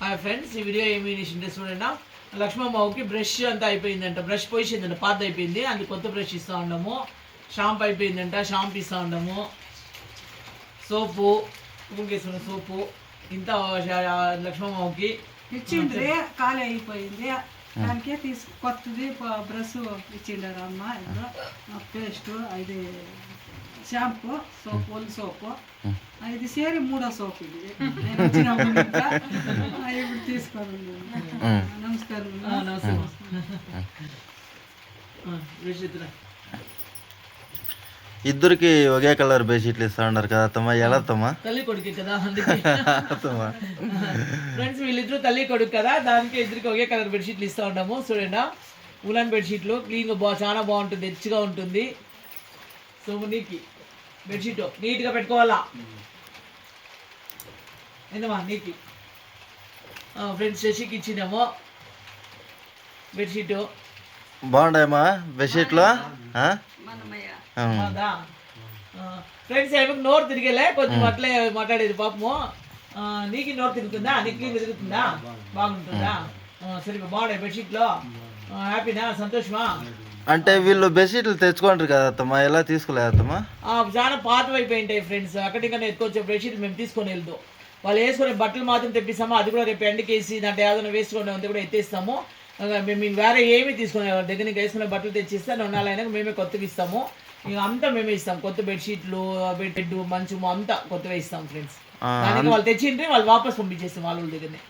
Hi friends, ఈ video ఏమి interest చూడండి. లక్ష్మమ్మకి బ్రష్ అంతా అయిపోయిందంట, బ్రష్ పోయిందంట, పాత అయిపోయింది, అందుకు కొత్త బ్రష్ ఇస్తూ ఉండము. షాంపూ అయిపోయిందంట, షాంపూ ఇస్తూ ఉండము. సోపు ముగ్గేసుకున్న సోపు ఇంత లక్ష్మమ్మకి ఇచ్చిండ్రి, ఖాళీ అయిపోయింది. దానికే కొత్తది బ్రష్ ఇచ్చిండారు అమ్మ. పేస్ట్ ఇది షాంపూ, సోపు, ఒళ్ళు సోపు, ఇది సేరి 3వ సోపు. ఇది నేను వచ్చినప్పుడు ఇంకా ఇప్పుడు తీసుకోండి. నమస్కారం. ఇద్దరికి ఒకే కలర్ బెడ్షీట్లు ఇస్తా ఉన్నారు కదా అత్తమ్మ, ఎలా అత్తమ్మ? తల్లి కొడుకు కదా, ఫ్రెండ్స్ వీళ్ళిద్దరు తల్లి కొడుకు కదా, దానికి ఇద్దరికి ఒకే కలర్ బెడ్షీట్లు ఇస్తూ ఉంటాము. చూడండి, ఉలన్ బెడ్షీట్లు క్లీన్గా చాలా బాగుంటుంది, హెచ్గా ఉంటుంది. సో నీకు బెడ్షీట్ నీట్గా పెట్టుకోవాలా ఏందమ్మా నీకు. ఫ్రెండ్స్ శశికి ఇచ్చినాము బెడ్షీట్. బాగుంటాయమ్మా బెడ్షీట్లు? ఫ్రెండ్స్ ఏమో నోరు తిరిగేలే, కొంచెం అట్లే మాట్లాడేది పాపము. నీకు నోరు తిరుగుతుందా, నీకు క్లీన్ తిరుగుతుందా, బాగుంటుందా? సరే బాగున్నాయి బెడ్షీట్లో. హ్యాపీనా, సంతోషమా? అంటే వీళ్ళు బెడ్షీట్లు తెచ్చుకుంటారు కదా అత్తమ్మ, ఎలా తీసుకోలేదు అత్తమ్మ? చాలా పాతవి అయిపోయింటాయి ఫ్రెండ్స్, అక్కడికన్నా ఎత్తుకొచ్చే బెడ్షీట్ మేము తీసుకొని వెళ్తాం. వాళ్ళు వేసుకునే బట్టలు మాత్రం తెప్పిస్తాము, అది కూడా రేపు ఎండకేసి దాంట్లో ఏదైనా వేసుకునే అంతా కూడా ఎత్తేస్తాము. మేము వేరే ఏమీ తీసుకునే వాళ్ళ దగ్గర నుంచి వేసుకునే బట్టలు తెచ్చిస్తే 2 నెలలైనా మేమే కొత్తవి ఇస్తాము. ఇక అంతా మేమే ఇస్తాం, కొత్త బెడ్షీట్లు, బెడ్, మంచము అంతా కొత్తగా ఇస్తాం ఫ్రెండ్స్. దానికి వాళ్ళు తెచ్చింటే వాళ్ళు వాపస్ పంపించేస్తాం వాళ్ళ దగ్గరనే.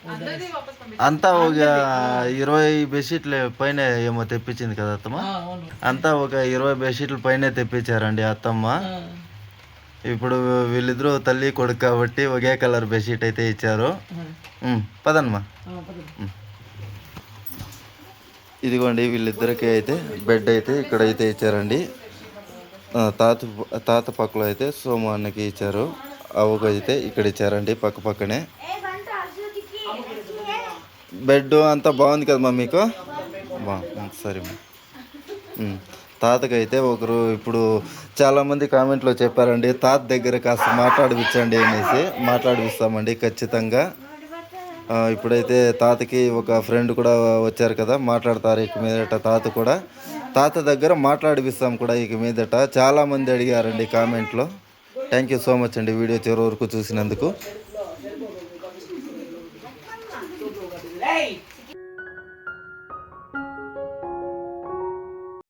అంతా ఒక 20 బెడ్షీట్ల పైన ఏమో తెప్పించింది కదా అత్తమ్మ? అంతా ఒక 20 బెడ్షీట్ల పైన తెప్పించారండి అత్తమ్మ. ఇప్పుడు వీళ్ళిద్దరూ తల్లి కొడుకు కాబట్టి ఒకే కలర్ బెడ్షీట్ అయితే ఇచ్చారు. పదమ్మా. ఇదిగోండి వీళ్ళిద్దరికి అయితే బెడ్ అయితే ఇక్కడైతే ఇచ్చారండి. తాత పక్కలో అయితే సోము అన్నకి ఇచ్చారు, అవకు అయితే ఇక్కడ ఇచ్చారండి పక్క పక్కనే. బెడ్ అంతా బాగుంది కదమ్మా మీకు? సరే తాతకైతే ఒకరు ఇప్పుడు చాలామంది కామెంట్లో చెప్పారండి, తాత దగ్గర కాస్త మాట్లాడిపించండి అనేసి. మాట్లాడిపిస్తామండి ఖచ్చితంగా. ఇప్పుడైతే తాతకి ఒక ఫ్రెండ్ కూడా వచ్చారు కదా, మాట్లాడతారు ఇక మీదట. తాత దగ్గర మాట్లాడిపిస్తాం కూడా ఇక మీదట. చాలామంది అడిగారండి కామెంట్లో. థ్యాంక్ యూ సో మచ్ అండి వీడియో చివరి వరకు చూసినందుకు.